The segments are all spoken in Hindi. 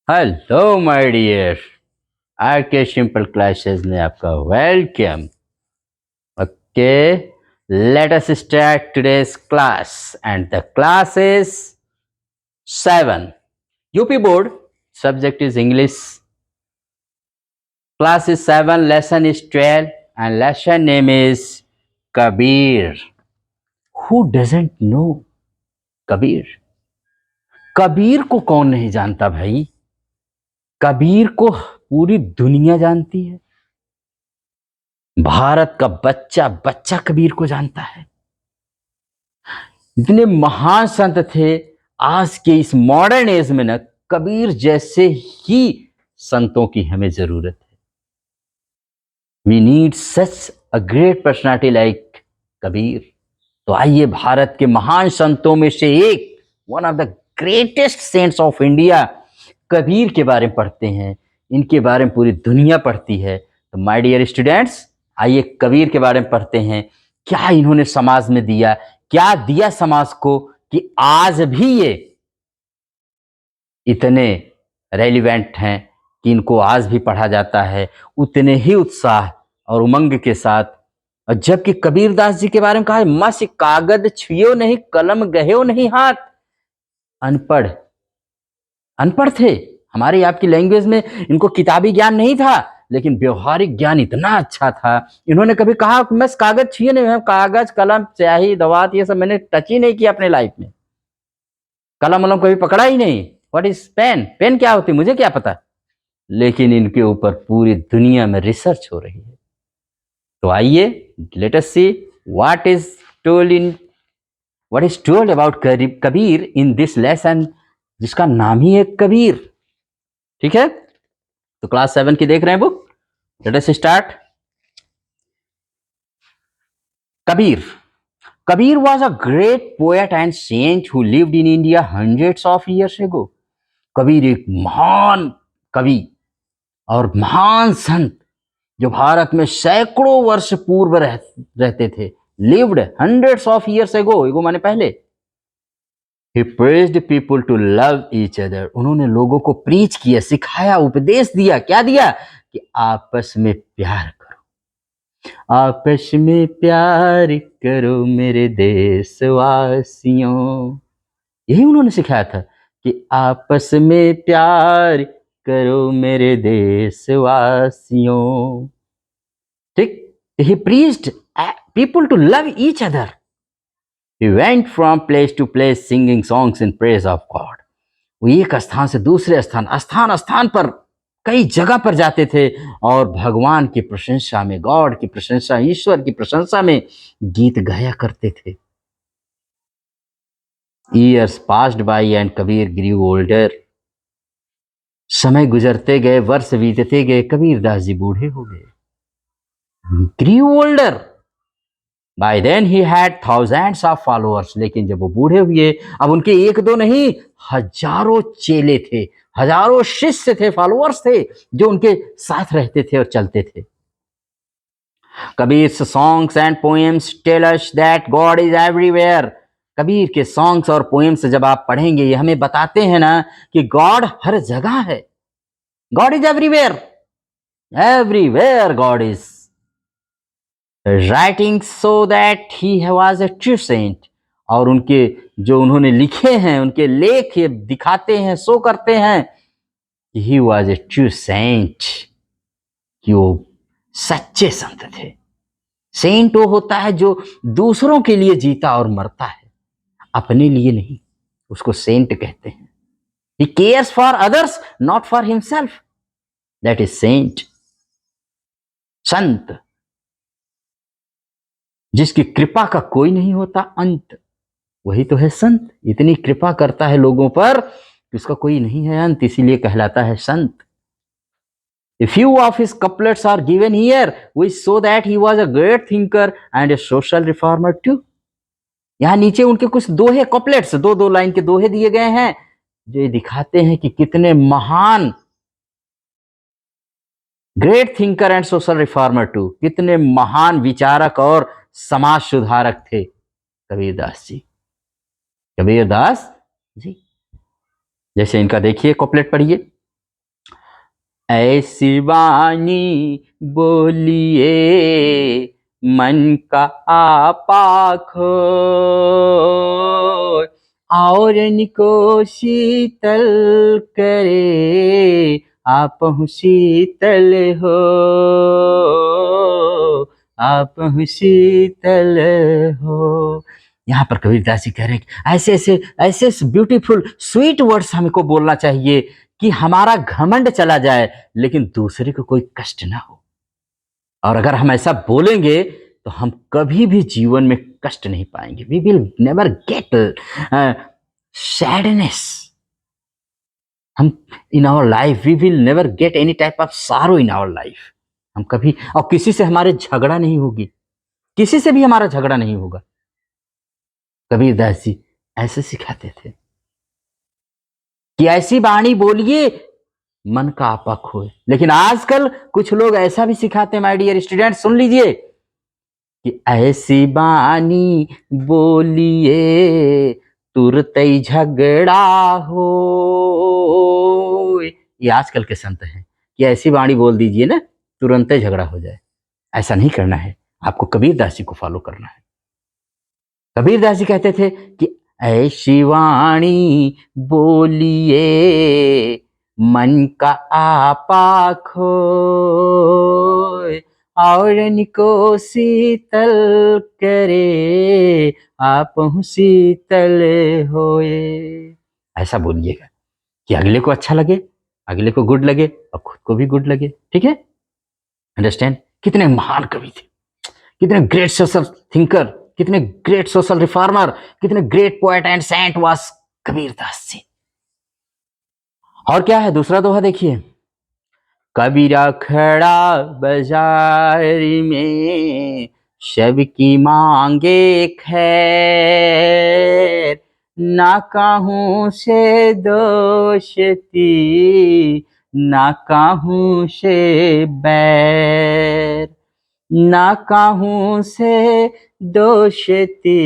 Hello my dear. RK simple classes में आपका welcome. Okay, let us start today's class and the class is 7 UP board. Subject is English. Class is 7, lesson is 12 and lesson name is Kabir. Who doesn't know Kabir? Kabir को कौन नहीं जानता भाई? कबीर को पूरी दुनिया जानती है। भारत का बच्चा बच्चा कबीर को जानता है। इतने महान संत थे। आज के इस मॉडर्न एज में ना कबीर जैसे ही संतों की हमें जरूरत है। We need such a great personality like Kabir. तो आइए भारत के महान संतों में से एक, one of the greatest saints of India, Kabir के बारे में पढ़ते हैं। इनके बारे में पूरी दुनिया पढ़ती है। तो माय डियर स्टूडेंट्स, आइए कबीर के बारे में पढ़ते हैं। क्या इन्होंने समाज में दिया, क्या दिया समाज को कि आज भी ये इतने रेलिवेंट हैं कि इनको आज भी पढ़ा जाता है उतने ही उत्साह और उमंग के साथ। और जबकि कबीरदास जी के बारे में कहा है, मस कागज छुयो नहीं, कलम गह्यो नहीं हाथ। अनपढ़ अनपढ़ थे। हमारे आपकी लैंग्वेज में इनको किताबी ज्ञान नहीं था, लेकिन व्यवहारिक ज्ञान इतना अच्छा था। इन्होंने कभी कहा मैं कागज छुए नहीं, कागज कलम स्याही दवात ये सब मैंने टच ही नहीं किया अपने लाइफ में। कलम वलम कभी पकड़ा ही नहीं। What is pen? पेन क्या होती मुझे क्या पता। लेकिन इनके ऊपर पूरी दुनिया में रिसर्च हो रही है। तो आइए let us see what is told in what is told about Kabir in this lesson, जिसका नाम ही है कबीर। ठीक है, तो क्लास 7 की देख रहे हैं book. Late us start. Kabir Kabir was a great poet and saint who lived in India hundreds of years ago. Kabir एक महान कवि और महान संत जो भारत में सैकड़ों वर्ष पूर्व रहते थे। Lived hundreds of years ago माने पहले। He praised people to love each other. उन्होंने लोगों को प्रीच किया, सिखाया, उपदेश दिया। क्या दिया? कि आपस में प्यार करो, आपस में प्यार करो मेरे देशवासियों। यही उन्होंने सिखाया था कि आपस में प्यार करो मेरे देशवासियों। ठीक। He preached people to love each other. He went from place to place singing songs in praise of God. वो एक स्थान से दूसरे स्थान, स्थान स्थान पर कई जगह पर जाते थे और भगवान की प्रशंसा में, गॉड की प्रशंसा, ईश्वर की प्रशंसा में गीत गाया करते थे। Years passed by and Kabir grew older. समय गुजरते गए, वर्ष बीतते गए, कबीरदास जी बूढ़े हो गए। Grew older. By then he had thousands of followers. लेकिन जब वो बूढ़े हुए, अब उनके एक दो नहीं, हजारों चेले थे, हजारों शिष्य थे, फॉलोअर्स थे जो उनके साथ रहते थे और चलते थे। Kabir's songs and poems tell us that God is everywhere. Kabir के सॉन्ग्स और पोएम्स जब आप पढ़ेंगे, ये हमें बताते हैं ना कि गॉड हर जगह है। God is everywhere, everywhere God is. Writing so that he was a true saint. और उनके जो उन्होंने लिखे हैं, उनके लेख ये दिखाते हैं, शो करते हैं कि he was a true saint, कि वो सच्चे संत थे। सेंट वो होता है जो दूसरों के लिए जीता और मरता है, अपने लिए नहीं। उसको सेंट कहते हैं। He cares for others not for himself, that is saint. संत जिसकी कृपा का कोई नहीं होता अंत, वही तो है संत। इतनी कृपा करता है लोगों पर कि उसका कोई नहीं है अंत, इसीलिए कहलाता है संत। A few of his couplets are given here, which show that he was a great thinker and a social reformer too. यहाँ नीचे उनके कुछ दोहे, कपलेट्स, दो दो लाइन के दोहे दिए गए हैं जो ये दिखाते हैं कि कितने महान, great thinker and social reformer too, कितने महान विचारक और समाज सुधारक थे कबीरदास जी। कबीरदास जी, जैसे इनका देखिए कपलेट पढ़िए। ऐसी वाणी बोलिए मन का आपा खोए, और इनको शीतल करे आपहु शीतल हो, आपहु शीतल हो। यहाँ पर कबीरदास जी कह रहे हैं कि ऐसे ऐसे ऐसे ब्यूटीफुल स्वीट वर्ड्स हमको बोलना चाहिए कि हमारा घमंड चला जाए लेकिन दूसरे को कोई कष्ट ना हो। और अगर हम ऐसा बोलेंगे तो हम कभी भी जीवन में कष्ट नहीं पाएंगे। We will never get sadness. हम in our life we will never get any type of sorrow in our life. हम कभी, और किसी से हमारे झगड़ा नहीं होगी, किसी से भी हमारा झगड़ा नहीं होगा। कबीरदास जी ऐसे सिखाते थे कि ऐसी वाणी बोलिए मन का आपा खोए। लेकिन आजकल कुछ लोग ऐसा भी सिखाते हैं, माय डियर स्टूडेंट सुन लीजिए, कि ऐसी वाणी बोलिए तुरंत ही झगड़ा हो। ये आजकल के संत हैं कि ऐसी वाणी बोल दीजिए ना तुरंत ही झगड़ा हो जाए। ऐसा नहीं करना है, आपको कबीरदास जी को फॉलो करना है। कबीरदास जी कहते थे कि ऐसी वाणी बोलिए मन का आपा खोए, और इनको शीतल करे आपहु शीतल होए। ऐसा बोलिएगा कि अगले को अच्छा लगे, अगले को गुड लगे और खुद को भी गुड लगे। ठीक है, अंडरस्टैंड। कितने महान कवि थे, कितने ग्रेट सोशल थिंकर, कितने ग्रेट सोशल रिफॉर्मर, कितने great poet and saint was Kabirdas ji. और क्या है दूसरा दोहा देखिए, कबीरा खड़ा बाजार में सबकी मांगे खैर, ना काहू से दोषती ना काहू से बैर, ना काहू से दोषती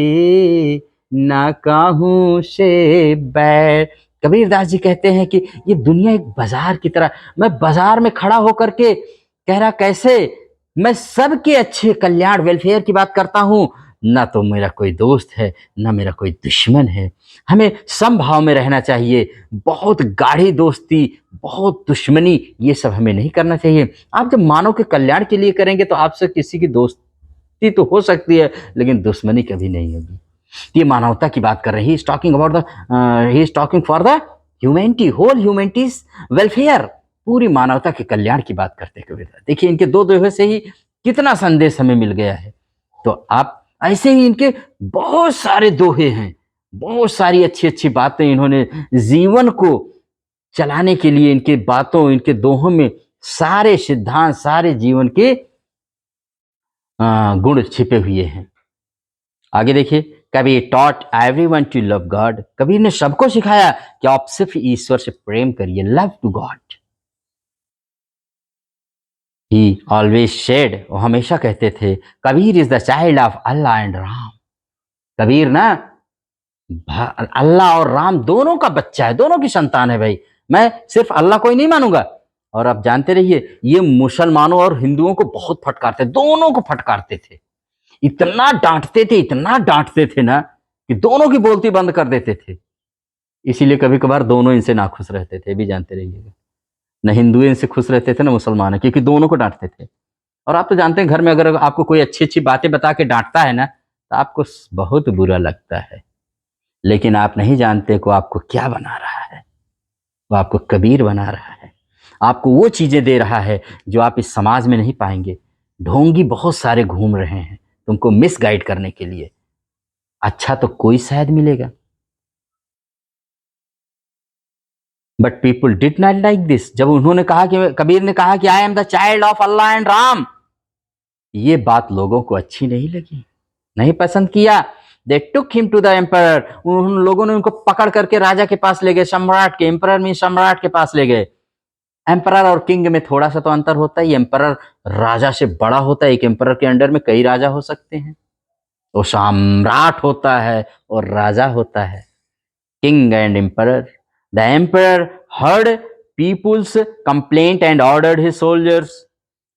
ना काहू से बैर। कबीरदास जी कहते हैं कि ये दुनिया एक बाजार की तरह, मैं बाजार में खड़ा होकर के कह रहा कैसे मैं सबके अच्छे कल्याण वेलफेयर की बात करता हूँ, ना तो मेरा कोई दोस्त है ना मेरा कोई दुश्मन है। हमें समभाव में रहना चाहिए। बहुत गाढ़ी दोस्ती, बहुत दुश्मनी, ये सब हमें नहीं करना चाहिए। आप जब मानव के कल्याण के लिए करेंगे तो आपसे किसी की दोस्ती तो हो सकती है लेकिन दुश्मनी कभी नहीं होगी। ये मानवता की बात कर रहे हैं। He is talking about the he is talking for the humanity, whole humanity's welfare. पूरी मानवता के कल्याण की बात करते हैं कबीरदास। देखिए इनके दो दोहे से ही कितना संदेश हमें मिल गया है। तो आप ऐसे ही इनके बहुत सारे दोहे हैं, बहुत सारी अच्छी अच्छी बातें इन्होंने जीवन को चलाने के लिए, इनके बातों इनके दोहों में सारे सिद्धांत, सारे जीवन के गुण छिपे हुए हैं। आगे देखिए, Kabir taught everyone to love God. Kabir ने सबको सिखाया कि आप सिर्फ ईश्वर से प्रेम करिए, love to God. He always said, वो हमेशा कहते थे, Kabir is the child of Allah and Ram. Kabir ना अल्लाह और राम दोनों का बच्चा है, दोनों की संतान है भाई। मैं सिर्फ अल्लाह को ही नहीं मानूंगा। और आप जानते रहिए ये मुसलमानों और हिंदुओं को बहुत फटकारते, दोनों को फटकारते थे। इतना डांटते थे, इतना डांटते थे ना कि दोनों की बोलती बंद कर देते थे। इसीलिए कभी कभार दोनों इनसे नाखुश रहते थे, भी जानते रहिएगा। न हिंदू इनसे खुश रहते थे ना मुसलमान, क्योंकि दोनों को डांटते थे। और आप तो जानते हैं घर में अगर आपको कोई अच्छी अच्छी बातें बता के डांटता है ना तो आपको बहुत बुरा लगता है, लेकिन आप नहीं जानते को आपको क्या बना रहा है। वो आपको कबीर बना रहा है, आपको वो चीजें दे रहा है जो आप इस समाज में नहीं पाएंगे। ढोंगी बहुत सारे घूम रहे हैं तुमको मिसगाइड करने के लिए, अच्छा तो कोई शायद मिलेगा। But people did not like this. जब उन्होंने कहा कि कबीर ने कहा कि I am the child of Allah and Ram, ये बात लोगों को अच्छी नहीं लगी, नहीं पसंद किया। They took him to the emperor, उन लोगों ने उनको पकड़ करके राजा के पास ले गए, सम्राट के, एम्परर में सम्राट के पास ले गए। एम्परर और किंग में थोड़ा सा तो अंतर होता है, एम्परर राजा से बड़ा होता है, एक एम्परर के अंडर में कई राजा हो सकते हैं। वो सम्राट होता है और राजा होता है, king and emperor. The emperor heard people's complaint and ordered his soldiers.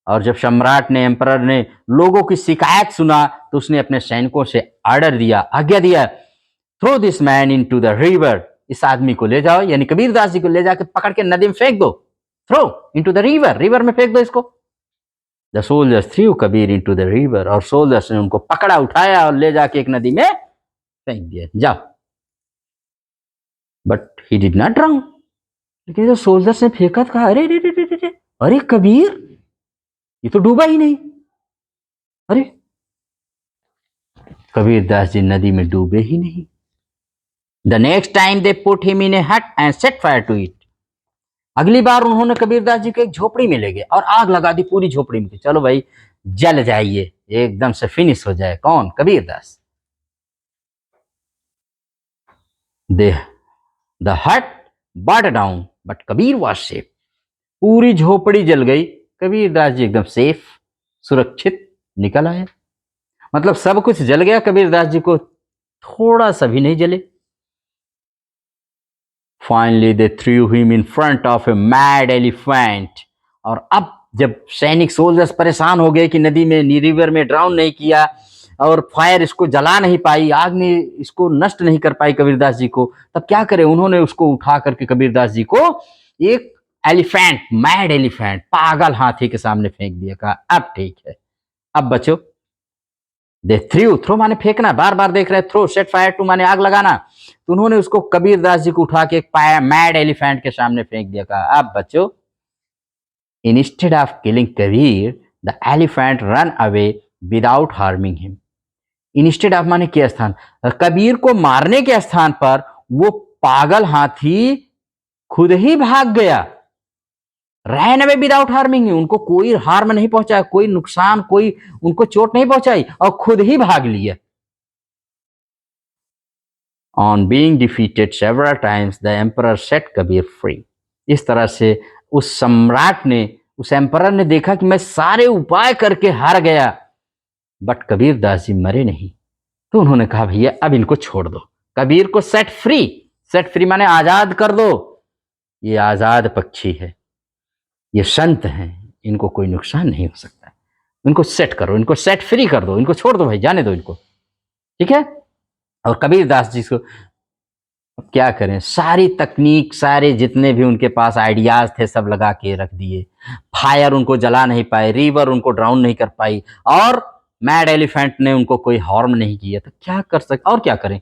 और जब सम्राट ने, एम्परर ने लोगों की शिकायत सुना तो उसने अपने सैनिकों से ऑर्डर दिया, आज्ञा दिया, throw this man into the river, इस आदमी को ले जाओ, यानी कबीरदास जी को ले जाकर पकड़ के नदी में फेंक दो, throw into the river, river में फेंक दो इसको। The soldiers threw Kabir into the river, और सोल्जर्स ने उनको पकड़ा, उठाया और ले जाके एक नदी में फेंक दिया, जाओ। But he did not drown, लेकिन जो सोल्जर्स ने फेंका था, अरे रे रे रे रे, अरे कबीर ये तो डूबा ही नहीं, अरे कबीरदास जी नदी में डूबे ही नहीं। The next time they put him in a hut and set fire to it, अगली बार उन्होंने कबीरदास जी को एक झोपड़ी में ले गए और आग लगा दी पूरी झोपड़ी में, चलो भाई जल जाइए, एकदम से फिनिश हो जाए। कौन? कबीरदास। दे द हट burn down but Kabir was safe, पूरी झोपड़ी जल गई, कबीरदास जी एकदम सेफ, सुरक्षित निकल आए। मतलब सब कुछ जल गया, कबीरदास जी को थोड़ा सा भी नहीं जले। Finally they through him in front of a mad elephant, और अब जब सैनिक सोल्जर्स परेशान हो गए कि नदी में, रिवर में ड्राउन नहीं किया और फायर इसको जला नहीं पाई, आग ने इसको नष्ट नहीं कर पाई कबीरदास जी को, तब क्या करे, उन्होंने उसको उठा करके कबीरदास जी को एक एलिफेंट, मैड एलिफेंट, पागल हाथी के सामने फेंक दिया। कहा अब ठीक है, अब बचो। दे थ्रो माने फेंकना, बार बार देख रहे, थ्रो, सेट फायर टू माने आग लगाना, तो उन्होंने उसको कबीरदास जी को उठा के एक मैड एलिफेंट के सामने फेंक दिया। कहा अब बचो। Instead of killing Kabir the elephant run away without harming him. Instead of माने के स्थान, कबीर को मारने के स्थान पर वो पागल हाथी खुद ही भाग गया। Ran away without harming him, उनको कोई हार्म नहीं पहुंचाया, कोई नुकसान, कोई उनको चोट नहीं पहुंचाई, और खुद ही भाग लिया। On being defeated several times, the emperor set Kabir free। इस तरह से उस सम्राट ने, उस एम्परर ने देखा कि मैं सारे उपाय करके हार गया, बट कबीरदास जी मरे नहीं, तो उन्होंने कहा भैया अब इनको छोड़ दो, कबीर को सेट फ्री। सेट फ्री माने आजाद कर दो, ये आजाद पक्षी है, ये संत हैं, इनको कोई नुकसान नहीं हो सकता, इनको सेट करो, इनको सेट फ्री कर दो, इनको छोड़ दो भाई, जाने दो इनको, ठीक है। और कबीरदास जी को अब क्या करें, सारी तकनीक, सारे जितने भी उनके पास आइडियाज थे सब लगा के रख दिए। फायर उनको जला नहीं पाए, रिवर उनको ड्राउन नहीं कर पाई, और मैड एलिफेंट ने उनको कोई हार्म नहीं किया, तो क्या कर सकते, और क्या करें,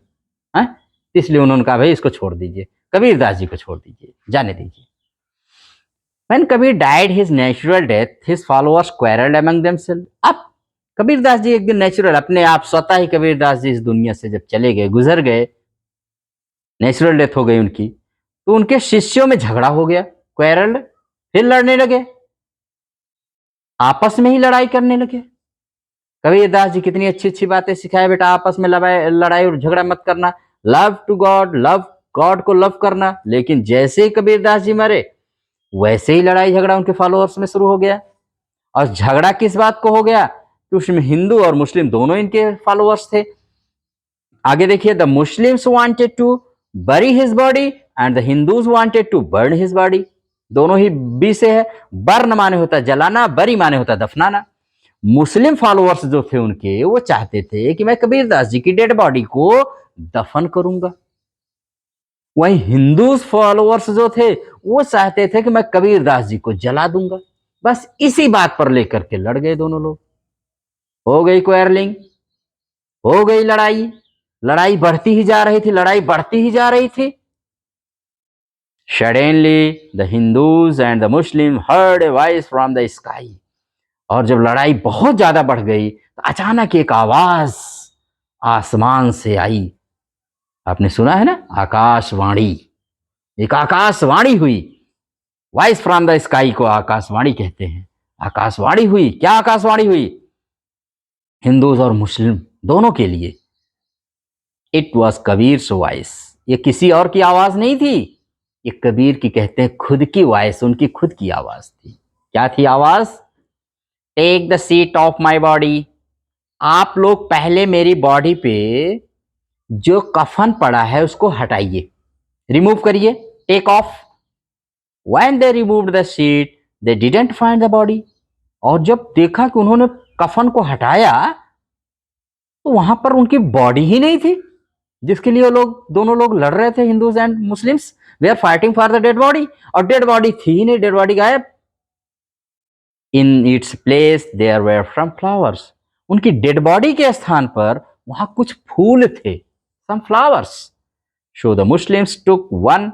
हैं? इसलिए उन्होंने कहा भाई इसको छोड़ दीजिए, कबीरदास जी को छोड़ दीजिए, जाने दीजिए। When Kabir died his natural death, his followers quarreled among themselves। अब कबीरदास जी एक दिन नेचुरल, अपने आप स्वतः ही कबीरदास जी इस दुनिया से जब चले गए, गुजर गए, नेचुरल डेथ हो गई उनकी, तो उनके शिष्यों में झगड़ा हो गया, क्वेरल्ड, फिर लड़ने लगे, आपस में ही लड़ाई करने लगे। कबीरदास जी कितनी अच्छी अच्छी बातें सिखाए, बेटा आपस में लड़ाई और झगड़ा मत करना, love to God, love God को लव करना। लेकिन जैसे ही कबीरदास जी मरे, वैसे ही लड़ाई झगड़ा उनके फॉलोअर्स में शुरू हो गया। और झगड़ा किस बात को हो गया कि उसमें हिंदू और मुस्लिम दोनों इनके फॉलोअर्स थे। आगे देखिए, the Muslims wanted to bury his body and the Hindus wanted to burn his body. दोनों ही बी से है, बर्न माने होता है जलाना, बरी माने होता है दफनाना। मुस्लिम फॉलोअर्स जो थे उनके, वो चाहते थे कि मैं कबीरदास जी की डेड बॉडी को दफन करूंगा। वहीं हिंदू फॉलोअर्स जो थे वो चाहते थे कि मैं कबीरदास जी को जला दूंगा। बस इसी बात पर लेकर के लड़ गए दोनों लोग, हो गई क्वेरलिंग, हो गई लड़ाई, लड़ाई बढ़ती ही जा रही थी, लड़ाई बढ़ती ही जा रही थी। Suddenly the Hindus and the Muslim heard a voice from the sky. और जब लड़ाई बहुत ज्यादा बढ़ गई तो अचानक एक आवाज आसमान से आई। आपने सुना है ना, आकाशवाणी, एक आकाशवाणी हुई। वॉइस फ्रॉम द स्काई को आकाशवाणी कहते हैं। आकाशवाणी हुई, क्या आकाशवाणी हुई? हिंदूज और मुस्लिम दोनों के लिए। इट वॉज कबीर वॉइस, ये किसी और की आवाज नहीं थी, ये कबीर की कहते हैं खुद की वॉइस, उनकी खुद की आवाज थी। क्या थी आवाज? Take the seat of my body, आप लोग पहले मेरी बॉडी पे जो कफन पड़ा है उसको हटाइए, रिमूव करिए, take off. When they removed the sheet, they didn't find the body. और जब देखा कि उन्होंने कफन को हटाया तो वहां पर उनकी बॉडी ही नहीं थी, जिसके लिए वो लोग दोनों लोग लड़ रहे थे, Hindus and Muslims. We are fighting for the dead body, और डेड बॉडी थी ही नहीं, डेड बॉडी गायब। In its place there were from flowers, उनकी डेड बॉडी के स्थान पर वहां कुछ फूल थे, some flowers. So the Muslims took one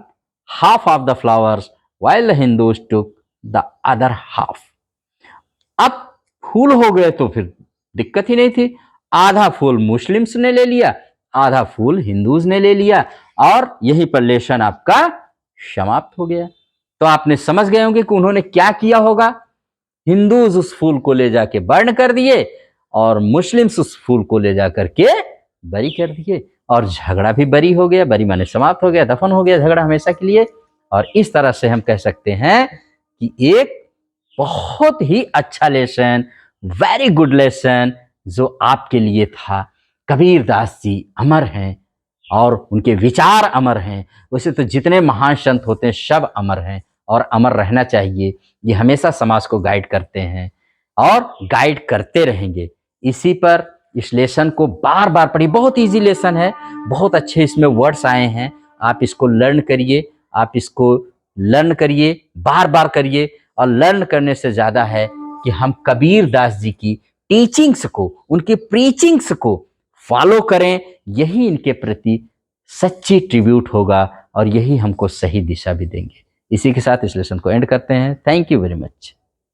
half of the flowers while the Hindus took the other half. अब फूल हो गए तो फिर दिक्कत ही नहीं थी, आधा फूल मुस्लिम्स ने ले लिया, आधा फूल हिंदूज ने ले लिया, और यही पर लेशन आपका समाप्त हो गया। तो आपने समझ गए होंगे कि उन्होंने क्या किया होगा। हिंदूज उस फूल को ले जाके बर्न कर दिए और मुस्लिम्स उस फूल को ले जाकर के बरी कर दिए, और झगड़ा भी बरी हो गया, बरी माने समाप्त हो गया, दफन हो गया झगड़ा हमेशा के लिए। और इस तरह से हम कह सकते हैं कि एक बहुत ही अच्छा लेसन, वेरी गुड लेसन जो आपके लिए था। कबीर दास जी अमर हैं और उनके विचार अमर हैं। वैसे तो जितने महान संत होते हैं सब अमर हैं और अमर रहना चाहिए। ये हमेशा समाज को गाइड करते हैं और गाइड करते रहेंगे। इसी पर इस लेसन को बार बार पढ़िए, बहुत इजी लेसन है, बहुत अच्छे इसमें वर्ड्स आए हैं। आप इसको लर्न करिए, आप इसको लर्न करिए, बार बार करिए। और लर्न करने से ज़्यादा है कि हम कबीर दास जी की टीचिंग्स को, उनकी प्रीचिंग्स को फॉलो करें। यही इनके प्रति सच्ची ट्रिब्यूट होगा और यही हमको सही दिशा भी देंगे। इसी के साथ इस लेसन को एंड करते हैं। Thank you very much.